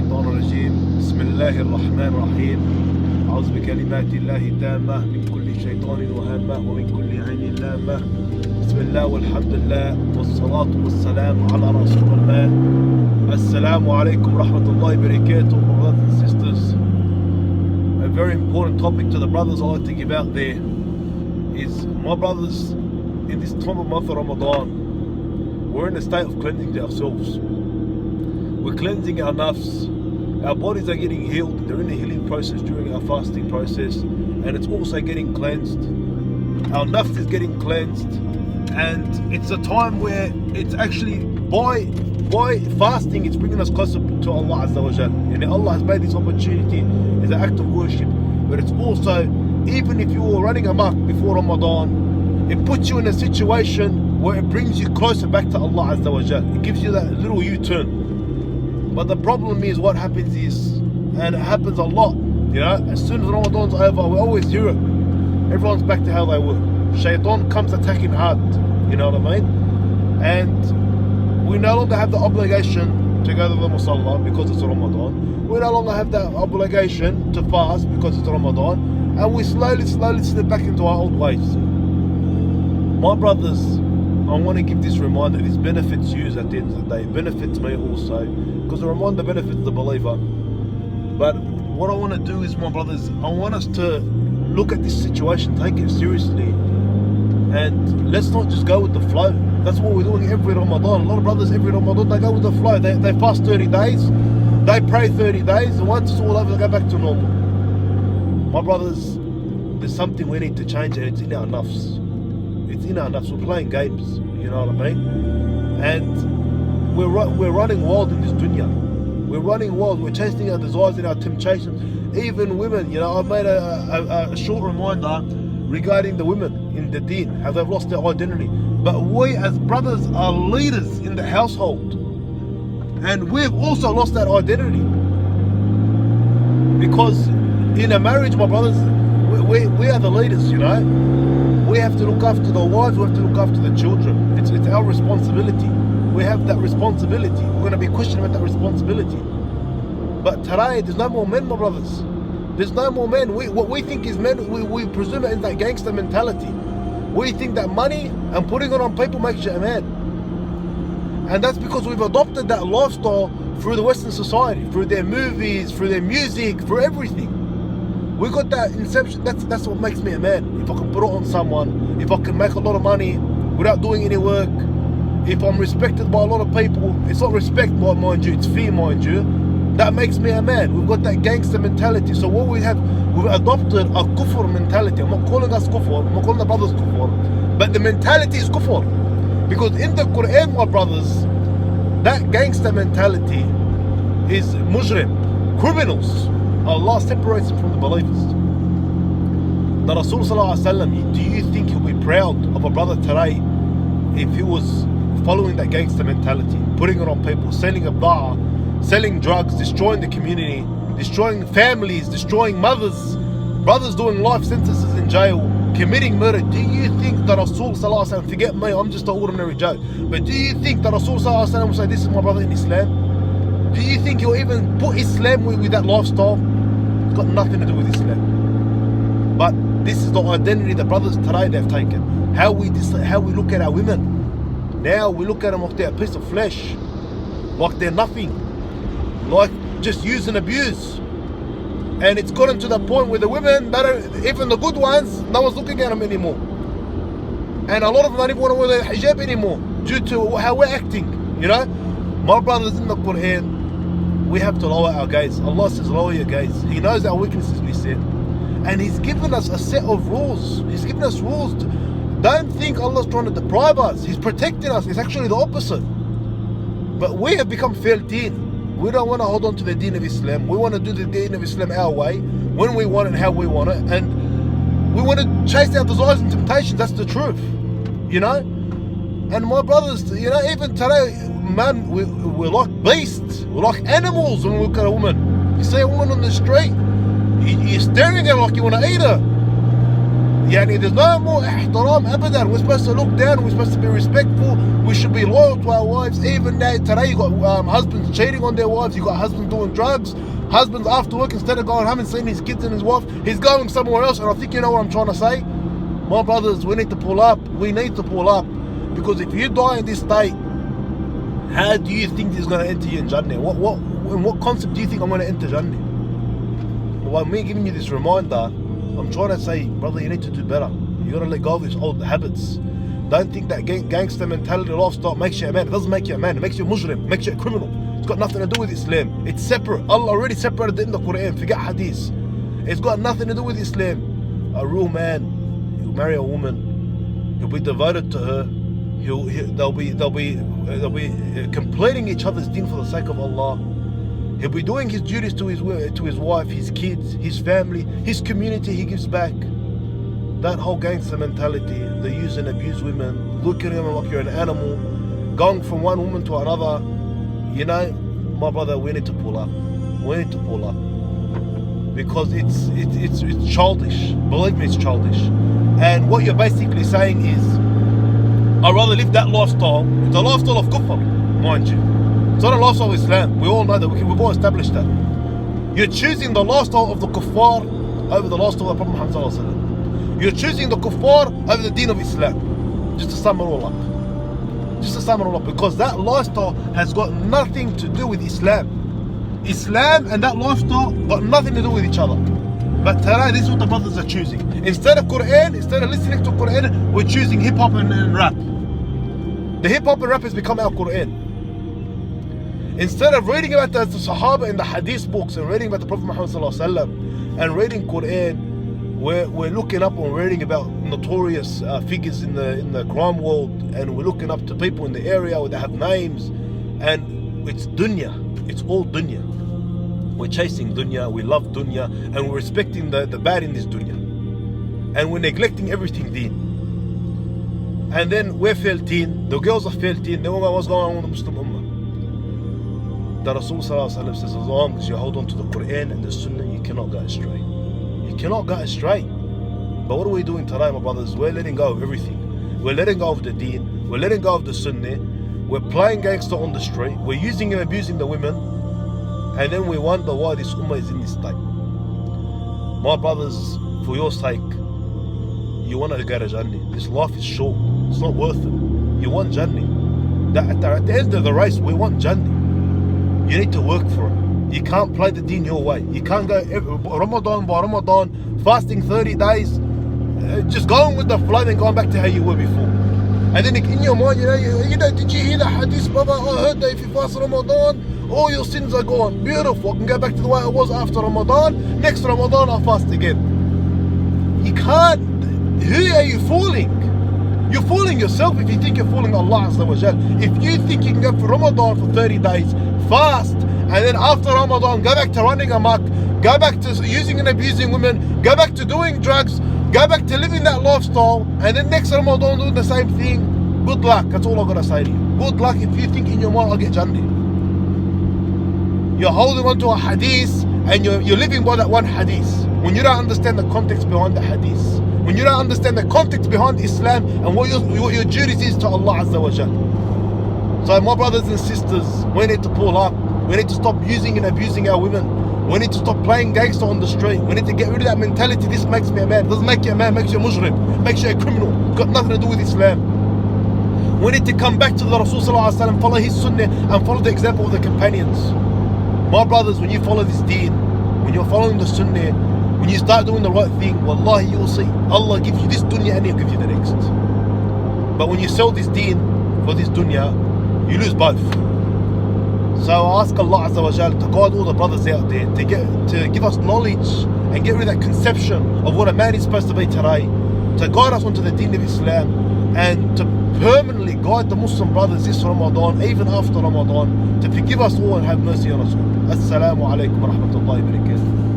الشيطان الرجيم بسم الله الرحمن الرحيم أعوذ بكلمات الله التامة من كل شيطان وهامة ومن كل عين لامة بسم الله والحمد لله والصلاة والسلام على رسول الله. Assalamu alaikum rahmatullahi barakatuh, brothers and sisters. A very important topic to the brothers I like to give out there is, my brothers, in this time of month of Ramadan, we're in a state of cleansing ourselves. We're cleansing our nafs. Our bodies are getting healed. They're in a healing process during our fasting process, and it's also getting cleansed. Our nafs is getting cleansed, and it's a time where it's actually by fasting, it's bringing us closer to Allah Azza wa Jal. And Allah has made this opportunity as an act of worship, but it's also, even if you were running amok before Ramadan, it puts you in a situation where it brings you closer back to Allah Azza wa Jal. It gives you that little U-turn. But the problem is, what happens is, and it happens a lot, you know, as soon as Ramadan's over, we always hear it. Everyone's back to how they were. Shaitan comes attacking hard, you know what I mean? And we no longer have the obligation to go to the Musalla because it's Ramadan. We no longer have that obligation to fast because it's Ramadan. And we slowly slip back into our old ways. My brothers, I want to give this reminder. This benefits you at the end of the day. It benefits me also, because the reminder benefits the believer. But what I want to do is, my brothers, I want us to look at this situation, take it seriously, and let's not just go with the flow. That's what we're doing every Ramadan. A lot of brothers every Ramadan, they go with the flow. They fast 30 days, they pray 30 days, and once it's all over, they go back to normal. My brothers, there's something we need to change, and it's in our nafs. It's in our nafs. We're playing games, you know what I mean? And we're running wild in this dunya. We're running wild. We're chasing our desires and our temptations. Even women, you know, I've made a short reminder regarding the women in the deen, how they've lost their identity. But we as brothers are leaders in the household, and we've also lost that identity. Because in a marriage, my brothers, we are the leaders, you know. We have to look after the wives, we have to look after the children. It's our responsibility. We have that responsibility. We're going to be questioned about that responsibility. But today, there's no more men, my brothers. There's no more men. What we think is men, we presume it in that gangster mentality. We think that money and putting it on people makes you a man. And that's because we've adopted that lifestyle through the Western society, through their movies, through their music, through everything. We got that inception. That's what makes me a man. If I can put it on someone, if I can make a lot of money without doing any work, if I'm respected by a lot of people, it's not respect, mind you, it's fear, mind you. That makes me a man. We've got that gangster mentality. So what we've adopted a kufr mentality. I'm not calling us kufr, I'm not calling the brothers kufr, but the mentality is kufr. Because in the Quran, my brothers, that gangster mentality is mujrim, criminals. Allah separates it from the believers. The Rasul sallallahu alaihi wasallam, do you think he'll be proud of a brother today if he was following that gangster mentality, putting it on people, selling a bar, selling drugs, destroying the community, destroying families, destroying mothers, brothers doing life sentences in jail, committing murder? Do you think that Rasul sallallahu alaihi wasallam, forget me, I'm just an ordinary Joe, but do you think that Rasul sallallahu alaihi wasallam will say, this is my brother in Islam? Do you think he'll even put Islam with that lifestyle? It's got nothing to do with Islam. But this is the identity the brothers today they've taken. How we look at our women. Now we look at them like they're a piece of flesh, like they're nothing, like just use and abuse. And it's gotten to the point where the women, even the good ones, no one's looking at them anymore. And a lot of them don't even want to wear their hijab anymore due to how we're acting, you know. My brothers, in the Quran, we have to lower our gaze. Allah says lower your gaze. He knows our weaknesses, we said. And He's given us a set of rules. He's given us rules. Don't think Allah's trying to deprive us. He's protecting us. It's actually the opposite. But we have become failed deen. We don't want to hold on to the deen of Islam. We want to do the deen of Islam our way, when we want it, how we want it. And we want to chase our desires and temptations. That's the truth. You know? And my brothers, you know, even today, man, we're like beasts. We're like animals when we look at a woman. You see a woman on the street, you're staring at her like you want to eat her. يعني there's no more احترام أبدا. We're supposed to look down, we're supposed to be respectful, we should be loyal to our wives. Even now, today you got husbands cheating on their wives, you got husbands doing drugs, husbands after work, instead of going home and seeing his kids and his wife, he's going somewhere else. And I think you know what I'm trying to say. My brothers, we need to pull up. We need to pull up. Because if you die in this state, how do you think this is going to enter you in Jannah? In what concept do you think I'm going to enter Jannah? By me giving you this reminder, I'm trying to say, brother, you need to do better. You got to let go of these old habits. Don't think that gangster mentality lifestyle makes you a man. It doesn't make you a man. It makes you a Muslim. It makes you a criminal. It's got nothing to do with Islam. It's separate. Allah already separated it in the Quran. Forget hadith. It's got nothing to do with Islam. A real man, he'll marry a woman. He'll be devoted to her. They'll be completing each other's deen for the sake of Allah. He'll be doing his duties to his wife, his kids, his family, his community. He gives back. That whole gangster mentality, they use and abuse women, looking at them like you're an animal, going from one woman to another. You know, my brother, we need to pull up. We need to pull up. Because it's childish. Believe me, it's childish. And what you're basically saying is, I'd rather live that lifestyle. It's a lifestyle of kufr, mind you. It's not a lifestyle of Islam. We all know that. We've all established that. You're choosing the lifestyle of the kuffar over the lifestyle of the Prophet Muhammad sallallahu alaihi wasallam. You're choosing the kuffar over the deen of Islam. Just to sum it all up. Just to sum it all up. Because that lifestyle has got nothing to do with Islam. Islam and that lifestyle got nothing to do with each other. But today, this is what the brothers are choosing. Instead of Quran, instead of listening to Quran, we're choosing hip-hop and rap. The hip-hop and rap has become our Quran. Instead of reading about the Sahaba in the Hadith books and reading about the Prophet Muhammad sallallahu alaihi wasallam and reading Quran, we're looking up and reading about notorious figures in the crime world, and we're looking up to people in the area where they have names, and it's dunya. It's all dunya. We're chasing dunya, we love dunya, and we're respecting the bad in this dunya. And we're neglecting everything deen. And then we're failed deen, the girls are failed deen, then what's going on with the Muslim Ummah? The Rasul sallallahu alaihi wasallam says, as long as you hold on to the Quran and the Sunnah, you cannot go astray. You cannot go astray. But what are we doing today, my brothers? We're letting go of everything. We're letting go of the deen, we're letting go of the Sunnah, we're playing gangster on the street, we're using and abusing the women, and then we wonder why this ummah is in this state. My brothers, for your sake, you want to go to Jannah. This life is short. It's not worth it. You want Jannah. At the end of the race, we want Jannah. You need to work for it. You can't play the deen your way. You can't go Ramadan by Ramadan, fasting 30 days, just going with the flow and going back to how you were before. And then in your mind, you know, did you hear the hadith, brother? I heard that if you fast Ramadan, all your sins are gone. Beautiful. I can go back to the way I was after Ramadan. Next Ramadan, I'll fast again. You can't. Who are you fooling? You're fooling yourself if you think you're fooling Allah Azza wa Jal. If you think you can go for Ramadan for 30 days, fast, and then after Ramadan, go back to running amok, go back to using and abusing women, go back to doing drugs, go back to living that lifestyle, and then next Ramadan doing the same thing, good luck. That's all I've got to say to you. Good luck if you think in your mind, I'll get Jannah. You're holding on to a hadith, and you're living by that one hadith, when you don't understand the context behind the hadith. When you don't understand the context behind Islam and what your duties is to Allah Azza wa Jal. So my brothers and sisters, we need to pull up. We need to stop using and abusing our women. We need to stop playing gangster on the street. We need to get rid of that mentality. This makes me a man. It doesn't make you a man, it makes you a Muslim. It makes you a criminal. It's got nothing to do with Islam. We need to come back to the Rasul sallallahu alaihi wasallam, follow his sunnah and follow the example of the companions. My brothers, when you follow this deen, when you're following the sunnah, when you start doing the right thing, wallahi, you'll see Allah gives you this dunya and He'll give you the next. But when you sell this deen for this dunya, you lose both. So I ask Allah Azza wa Jal to guide all the brothers out there to give us knowledge and get rid of that conception of what a man is supposed to be today, to guide us onto the deen of Islam, and to permanently guide the Muslim brothers this Ramadan, even after Ramadan, to forgive us all and have mercy on us all. Assalamu alaikum wa rahmatullahi wa barakatuh.